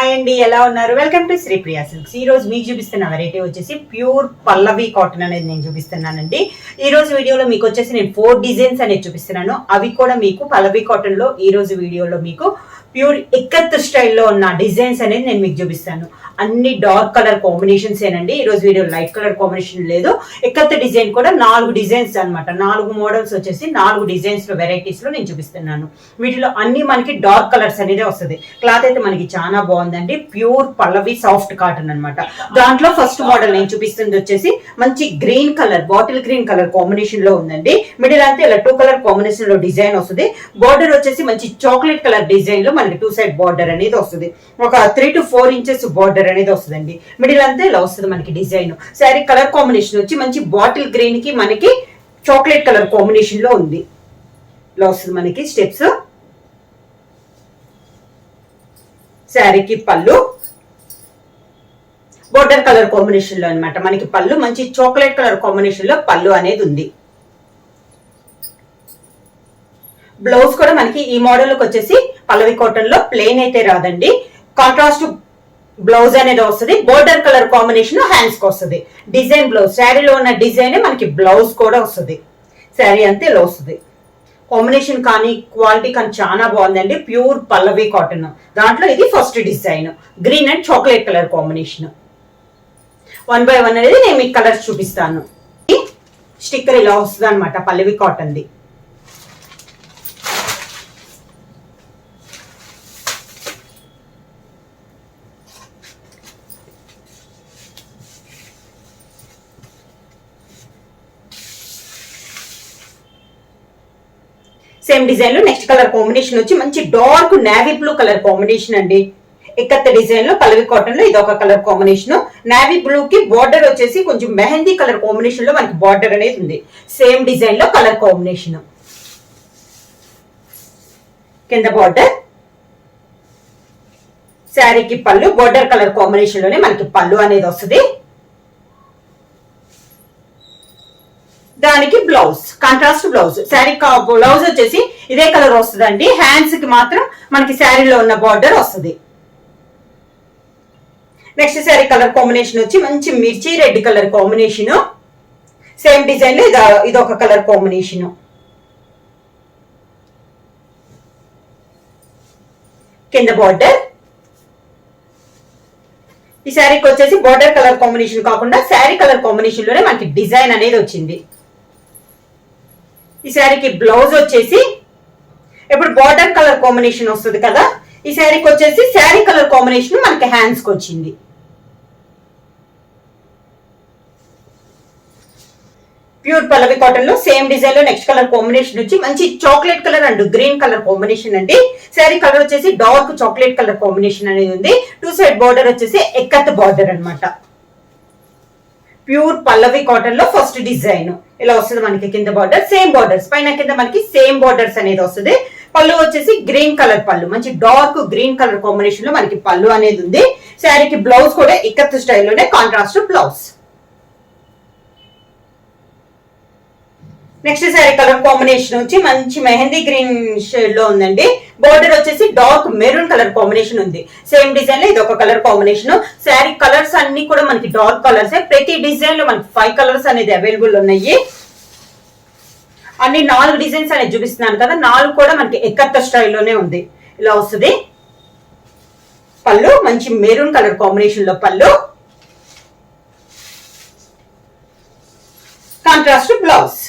Hi అండి, ఎలా ఉన్నారు? Welcome to Sri Priya Silks. ఈ రోజు మీకు చూపిస్తున్న వెరైటీ వచ్చేసి ప్యూర్ పల్లవి కాటన్ అనేది నేను చూపిస్తున్నానండి. ఈ రోజు వీడియోలో మీకు వచ్చేసి నేను 4 డిజైన్స్ అనేది చూపిస్తున్నాను. అవి కూడా మీకు పల్లవి కాటన్ లో ఈ రోజు వీడియోలో మీకు ప్యూర్ ఇక్కత్ స్టైల్లో ఉన్న డిజైన్స్ అనేది నేను మీకు చూపిస్తాను. అన్ని డార్క్ కలర్ కాంబినేషన్స్ ఏనండి. ఈ రోజు వీడియో లైట్ కలర్ కాంబినేషన్ లేదు. ఇక్కత్ డిజైన్ కూడా 4 డిజైన్స్ అనమాట. 4 మోడల్స్ వచ్చేసి 4 డిజైన్స్ లో వెరైటీస్ లో నేను చూపిస్తున్నాను. వీటిలో అన్ని మనకి డార్క్ కలర్స్ అనేది వస్తుంది. క్లాత్ అయితే మనకి చాలా బాగుందండి. ప్యూర్ పల్లవి సాఫ్ట్ కాటన్ అనమాట. దాంట్లో ఫస్ట్ మోడల్ నేను చూపిస్తుంది వచ్చేసి మంచి green colour, bottle green colour combination లో ఉందండి. మిడిల్ అంతా ఇలా 2 కలర్ కాంబినేషన్ లో డిజైన్ వస్తుంది. బార్డర్ వచ్చేసి మంచి చాక్లెట్ కలర్ డిజైన్ లో మనకి 2 సైడ్ బార్డర్ అనేది వస్తుంది. ఒక 3 to 4 ఇంచెస్ బార్డర్ అనేది వస్తుందండి. మిడిల్ అంతా ఇలా వస్తుంది మనకి డిజైన్. శారీ కలర్ కాంబినేషన్ వచ్చి మంచి బాటిల్ గ్రీన్ కి మనకి చాక్లెట్ కలర్ కాంబినేషన్ లో ఉంది. ఇలా వస్తుంది మనకి స్టెప్స్. శారీకి పళ్ళు బోర్డర్ కలర్ కాంబినేషన్ లో అనమాట. మనకి పళ్ళు మంచి చాక్లెట్ కలర్ కాంబినేషన్ లో పళ్ళు అనేది ఉంది. బ్లౌజ్ కూడా మనకి ఈ మోడల్ వచ్చేసి పల్లవి కాటన్ లో ప్లెయిన్ అయితే రాదండి. కాంట్రాస్ట్ బ్లౌజ్ అనేది వస్తుంది. బోర్డర్ కలర్ కాంబినేషన్ హ్యాండ్స్ కి వస్తుంది. డిజైన్ బ్లౌజ్, శారీలో ఉన్న డిజైన్ మనకి బ్లౌజ్ కూడా వస్తుంది. శారీ అంతే ఇలా వస్తుంది. కాంబినేషన్ కానీ క్వాలిటీ కానీ చాలా బాగుందండి. ప్యూర్ పల్లవి కాటన్. దాంట్లో ఇది first design green and chocolate colour combination. 1 by 1 అనేది నేను మీకు కలర్స్ చూపిస్తాను. స్టిక్కర్ ఇలా వస్తుంది అనమాట పల్లవి కాటన్ ది. సేమ్ డిజైన్ లో నెక్స్ట్ కలర్ కాంబినేషన్ వచ్చి మంచి dark navy blue colour combination అండి. ఇక్కత్త డిజైన్ లో పల్లవి కాటన్ లో ఇది ఒక కలర్ కాంబినేషన్. నేవీ బ్లూ కి బార్డర్ వచ్చేసి కొంచెం మెహందీ కలర్ కాంబినేషన్ లో మనకి బార్డర్ అనేది ఉంది. సేమ్ డిజైన్ లో కలర్ కాంబినేషన్. కింద బార్డర్, శారీకి పళ్ళు బార్డర్ కలర్ కాంబినేషన్ లోనే మనకి పళ్ళు అనేది వస్తుంది. దానికి blouse contrast blouse. Sari blouse వచ్చేసి ఇదే కలర్ వస్తుంది అండి. హ్యాండ్స్ కి మాత్రం మనకి శారీలో ఉన్న బార్డర్ వస్తుంది. నెక్స్ట్ శారీ కలర్ కాంబినేషన్ వచ్చి మంచి మిర్చి red colour combination. Same design లో ఇదొక కలర్ కాంబినేషన్. కింద బార్డర్. ఈ శారీకి వచ్చేసి బార్డర్ కలర్ కాంబినేషన్ కాకుండా శారీ కలర్ కాంబినేషన్ లోనే మనకి డిజైన్ అనేది వచ్చింది. ఈ శారీకి బ్లౌజ్ వచ్చేసి ఇప్పుడు బార్డర్ కలర్ కాంబినేషన్ వస్తుంది కదా, ఈ శారీకి వచ్చేసి శారీ కలర్ కాంబినేషన్ మనకి హ్యాండ్స్ కి వచ్చింది. ప్యూర్ పల్లవి కాటన్ లో సేమ్ డిజైన్ లో నెక్స్ట్ కలర్ కాంబినేషన్ వచ్చి మంచి chocolate colour and green colour combination అండి. శారీ కలర్ వచ్చేసి డార్క్ చాక్లెట్ కలర్ కాంబినేషన్ అనేది ఉంది. 2 సైడ్ బార్డర్ వచ్చేసి ఎక్కత్ బార్డర్ అనమాట. ప్యూర్ పల్లవి కాటన్ లో ఫస్ట్ డిజైన్ ఇలా వస్తుంది మనకి. కింద బార్డర్ సేమ్ బార్డర్స్, పైన కింద మనకి సేమ్ బార్డర్స్ అనేది వస్తుంది. పళ్ళు వచ్చేసి గ్రీన్ కలర్ పళ్ళు, మంచి డార్క్ గ్రీన్ కలర్ కాంబినేషన్ లో మనకి పళ్ళు అనేది ఉంది. శారీకి బ్లౌజ్ కూడా ఇక్కత్ స్టైల్లోనే contrast blouse. Next sari colour combination వచ్చి మంచి మెహందీ గ్రీన్ షేడ్ లో ఉందండి. బోర్డర్ వచ్చేసి డార్క్ మెరూన్ కలర్ కాంబినేషన్ ఉంది. సేమ్ డిజైన్ లో ఇది ఒక కలర్ కాంబినేషన్. శారీ కలర్స్ అన్ని కూడా మనకి డార్క్ కలర్స్. ప్రతి డిజైన్ లో మనకి 5 కలర్స్ అనేది అవైలబుల్ ఉన్నాయి. అన్ని 4 డిజైన్స్ అనేది చూపిస్తున్నాను కదా, 4 కూడా మనకి ఎక్కత్త స్టైల్లోనే ఉంది. ఇలా వస్తుంది. పళ్ళు మంచి మెరూన్ కలర్ కాంబినేషన్ లో పళ్ళు, కాంట్రాస్ట్ బ్లౌజ్.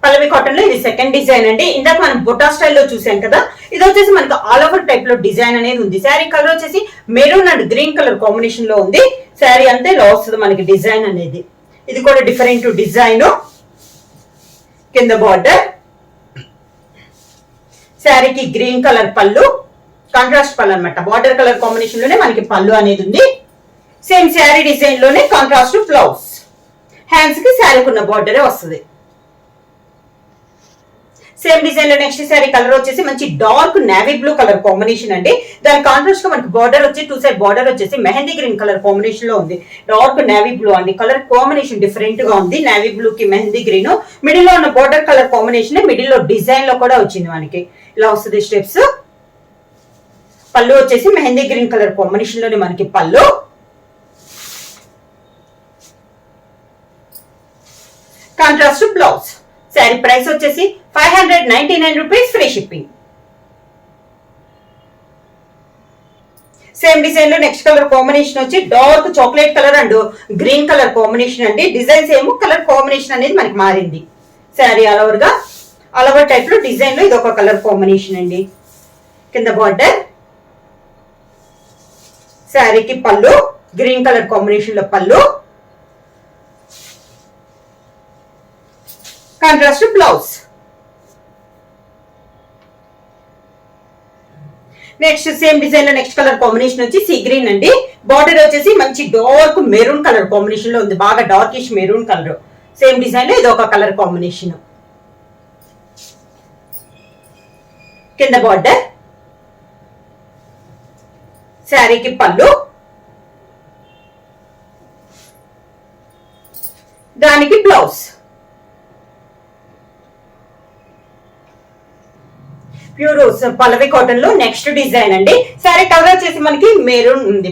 పల్లవి కాటన్ లో ఇది సెకండ్ డిజైన్ అండి. ఇందాక మనం బుటా స్టైల్లో చూసాం కదా, ఇది వచ్చేసి మనకి ఆల్ ఓవర్ టైప్ లో డిజైన్ అనేది ఉంది. శారీ కలర్ వచ్చేసి maroon and green colour combination లో ఉంది. శారీ అంతే ఇలా వస్తుంది మనకి డిజైన్ అనేది. ఇది కూడా డిఫరెంట్ డిజైన్. కింద బార్డర్, శారీకి గ్రీన్ కలర్ పళ్ళు, కాంట్రాస్ట్ పళ్ళు అనమాట. బార్డర్ కలర్ కాంబినేషన్ లోనే మనకి పళ్ళు అనేది ఉంది. సేమ్ శారీ డిజైన్ లోనే కాంట్రాస్ట్ బ్లౌజ్. హ్యాండ్స్ కి శారీకి ఉన్న బార్డరే వస్తుంది. సేమ్ డిజైన్ లో నెక్స్ట్ శారీ కలర్ వచ్చేసి మంచి dark navy blue colour combination అండి. దాని కాంట్రాస్ట్ గా మనకి బార్డర్ వచ్చి 2 సైడ్ బార్డర్ వచ్చేసి మెహందీ గ్రీన్ కలర్ కాంబినేషన్ లో ఉంది. డార్క్ నేవీ బ్లూ అండి. కలర్ కాంబినేషన్ డిఫరెంట్ గా ఉంది. నేవీ బ్లూ కి మెహందీ గ్రీన్. మిడిల్ లో ఉన్న బార్డర్ కలర్ కాంబినేషన్ మిడిల్ లో డిజైన్ లో కూడా వచ్చింది మనకి. ఇలా వస్తుంది స్టెప్స్. పళ్ళు వచ్చేసి మెహందీ గ్రీన్ కలర్ కాంబినేషన్ లోనే మనకి పళ్ళు. Contrast blouse. శారీ ప్రైస్ వచ్చేసి 599 rupees, free shipping. Same design లో నెక్స్ట్ కలర్ కాంబినేషన్ వచ్చి dark chocolate colour and green colour combination అండి. డిజైన్ సేమ్, కలర్ కాంబినేషన్ అనేది మనకి మారింది. శారీ ఆల్ ఓవర్ టైప్ లో డిజైన్ లో ఇది ఒక కలర్ కాంబినేషన్ అండి. కింద బార్డర్. శారీకి పళ్ళు గ్రీన్ కలర్ కాంబినేషన్ లో పళ్ళు. Contrast blouse. Next same design లో నెక్స్ట్ కలర్ కాంబినేషన్ వచ్చి సీ గ్రీన్ అండి. బార్డర్ వచ్చేసి మంచి డార్క్ మెరూన్ కలర్ కాంబినేషన్ లో ఉంది, బాగా darkish maroon colour. Same design లో ఇది ఒక కలర్ కాంబినేషన్. కింద బార్డర్. శారీకి పళ్ళు, దానికి బ్లౌజ్. ప్యూర్ పల్లవి కాటన్ లో నెక్స్ట్ డిజైన్ అండి. సారీ కలర్ వచ్చేసి మనకి మెరూన్ ఉంది,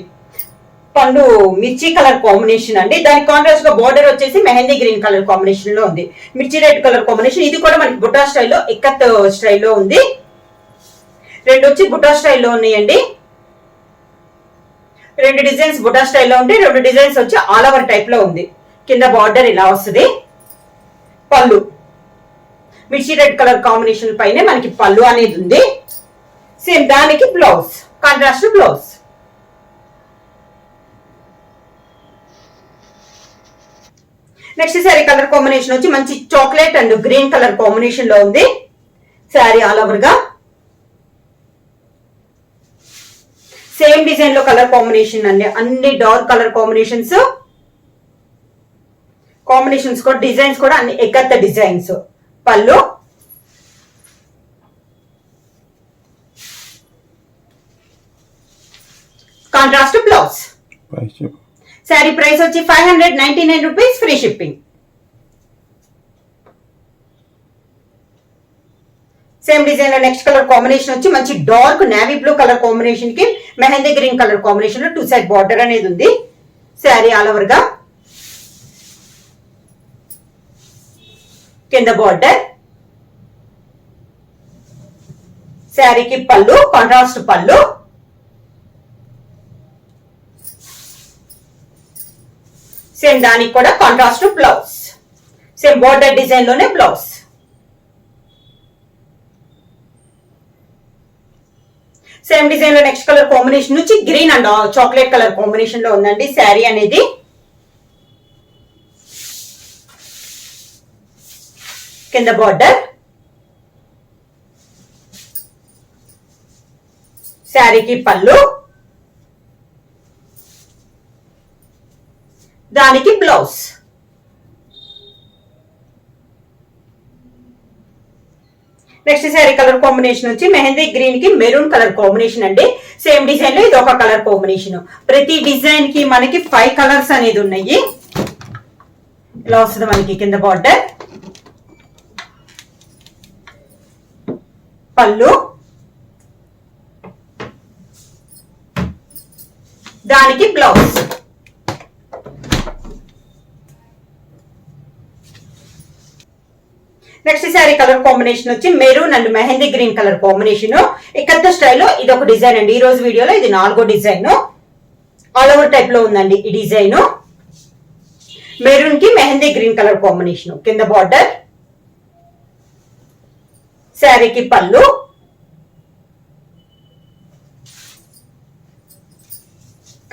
పండు మిర్చి కలర్ కాంబినేషన్ అండి. దానికి కాంట్రాస్ట్ గా బార్డర్ వచ్చేసి మెహందీ గ్రీన్ కలర్ కాంబినేషన్ లో ఉంది, మిర్చి రెడ్ కలర్ కాంబినేషన్. ఇది కూడా మనకి బుటా స్టైల్లో, ఇక్కత్ స్టైల్లో ఉంది. రెండు వచ్చి బుటా స్టైల్లో ఉన్నాయండి. రెండు డిజైన్స్ బుటా స్టైల్లో ఉంటే, రెండు డిజైన్స్ వచ్చి ఆల్ ఓవర్ టైప్ లో ఉంది. కింద బార్డర్ ఇలా వస్తుంది. పళ్ళు మిర్చి రెడ్ కలర్ కాంబినేషన్ పైనే మనకి పళ్ళు అనేది ఉంది. సేమ్ దానికి blouse, contrast blouse. Next sari colour combination వచ్చి మంచి chocolate and green colour combination లో ఉంది. శారీ ఆల్ ఓవర్ గా సేమ్ డిజైన్ లో కలర్ కాంబినేషన్ అండి. అన్ని డార్క్ కలర్ కాంబినేషన్స్ కూడా, డిజైన్స్ కూడా అన్ని ఎక్కత్త డిజైన్స్. పళ్ళు, కాంట్రాస్ట్ బ్లౌజ్. శారీ ప్రైస్ వచ్చి 599 rupees, free shipping. Same design లో నెక్స్ట్ కలర్ కాంబినేషన్ వచ్చి మంచి dark navy blue colour combination కి మెహందీ గ్రీన్ కలర్ కాంబినేషన్ లో 2 సైడ్ బార్డర్ అనేది ఉంది. శారీ ఆల్ ఓవర్ గా కింద బార్డర్. శారీకి పళ్ళు, కాంట్రాస్ట్ పళ్ళు. సేమ్ దానికి కూడా contrast blouse. Same border design లోనే బ్లౌజ్. సేమ్ డిజైన్ లో నెక్స్ట్ కలర్ కాంబినేషన్ నుంచి green and chocolate colour combination లో ఉందండి శారీ అనేది. కింద బార్డర్. శారీకి పళ్ళు, దానికి blouse. Next sari colour combination వచ్చి మెహందీ గ్రీన్ కి మెరూన్ కలర్ కాంబినేషన్ అండి. సేమ్ డిజైన్ లో ఇది ఒక కలర్ కాంబినేషన్. ప్రతి డిజైన్ కి మనకి 5 కలర్స్ అనేది ఉన్నాయి. ఇలా వస్తుంది మనకి కింద బార్డర్. పళ్ళు, దానికి blouse. Next sari colour combination వచ్చి maroon and mehndi green colour combination. ఇక్కత్త స్టైల్లో ఇది ఒక డిజైన్ అండి. ఈ రోజు వీడియోలో ఇది 4వ డిజైన్. ఆల్ ఓవర్ టైప్ లో ఉందండి ఈ డిజైన్. మెరూన్ కి మెహందీ గ్రీన్ కలర్ కాంబినేషన్. కింద బార్డర్. శారీకి పళ్ళు,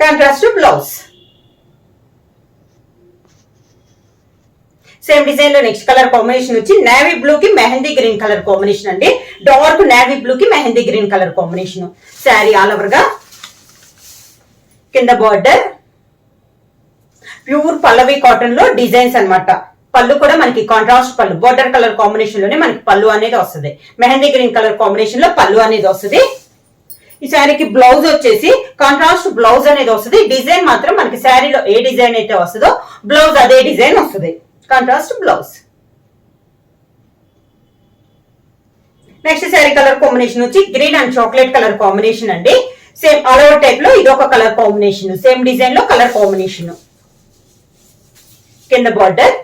కాంట్రాస్ట్ బ్లౌజ్. సేమ్ డిజైన్ లో నెక్స్ట్ కలర్ కాంబినేషన్ వచ్చి నేవీ బ్లూ కి మెహందీ గ్రీన్ కలర్ కాంబినేషన్ అండి. డార్క్ నేవీ బ్లూ కి mehndi green colour combination. Sari all over గా కింద బార్డర్. ప్యూర్ పల్లవి కాటన్ లో డిజైన్స్ అన్నమాట. పళ్ళు కూడా మనకి కాంట్రాస్ట్ పళ్ళు, బార్డర్ కలర్ కాంబినేషన్ లోనే మనకి పళ్ళు అనేది వస్తుంది. మెహందీ గ్రీన్ కలర్ కాంబినేషన్ లో పళ్ళు అనేది వస్తుంది. ఈ శారీకి బ్లౌజ్ వచ్చేసి కాంట్రాస్ట్ బ్లౌజ్ అనేది వస్తుంది. డిజైన్ మాత్రం మనకి శారీలో ఏ డిజైన్ అయితే వస్తుందో బ్లౌజ్ అదే డిజైన్ వస్తుంది. Contrast blouse. Next sari colour combination వచ్చి green and chocolate colour combination అండి. సేమ్ ఆల్ ఓవర్ టైప్ లో ఇదొక కలర్ కాంబినేషన్, సేమ్ డిజైన్ లో కలర్ కాంబినేషన్. కింద బార్డర్,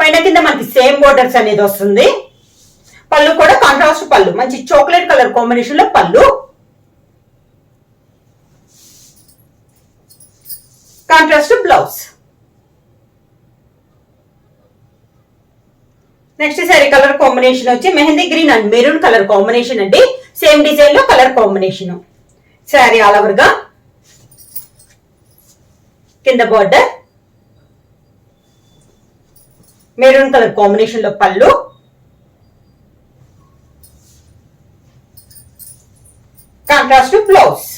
పైన కింద మనకి సేమ్ బోర్డర్స్ అనేది వస్తుంది. పళ్ళు కూడా కాంట్రాస్ట్ పళ్ళు, మంచి చాక్లెట్ కలర్ కాంబినేషన్ లో పళ్ళు, contrast blouse. Next sari colour combination వచ్చి mehndi green and maroon colour combination అండి. సేమ్ డిజైన్ లో colour combination. Sari all over గా కింద బార్డర్, మెరూన్ కలర్ కాంబినేషన్ లో పళ్ళు, contrast blouse.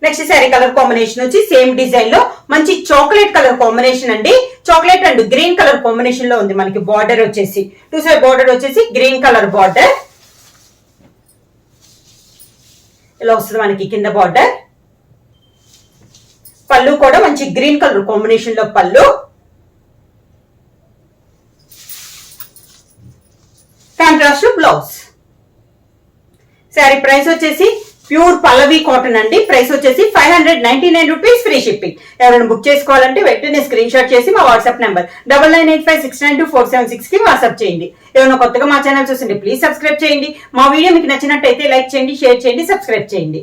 Next sari colour combination వచ్చి సేమ్ డిజైన్ లో మంచి చాక్లెట్ కలర్ కాంబినేషన్ అండి. Chocolate and green colour combination లో ఉంది మనకి. బార్డర్ వచ్చేసి టూ సైడ్ బార్డర్ వచ్చేసి గ్రీన్ కలర్ బార్డర్ ఇలా వస్తుంది మనకి. కింద బార్డర్, పళ్ళు కూడా మంచి గ్రీన్ కలర్ కాంబినేషన్ లో పళ్ళు, కాంట్రాస్ట్ బ్లౌజ్. శారీ ప్రైస్ వచ్చేసి ప్యూర్ పల్లవి కాటన్ అండి. ప్రైస్ వచ్చేసి 599 రూపీస్, ఫ్రీ షిప్పింగ్. ఎవరైనా బుక్ చేసుకోవాలంటే వెంటనే స్క్రీన్ షాట్ చేసి మా వాట్సాప్ నెంబర్ 9985692476 కి వాట్సాప్ చేయండి. ఏమైనా కొత్తగా మా ఛానల్ చూసింటే ప్లీజ్ సబ్స్క్రైబ్ చేయండి. మా వీడియో మీకు నచ్చినట్టయితే లైక్ చేయండి, షేర్ చేయండి, సబ్స్క్రైబ్ చేయండి.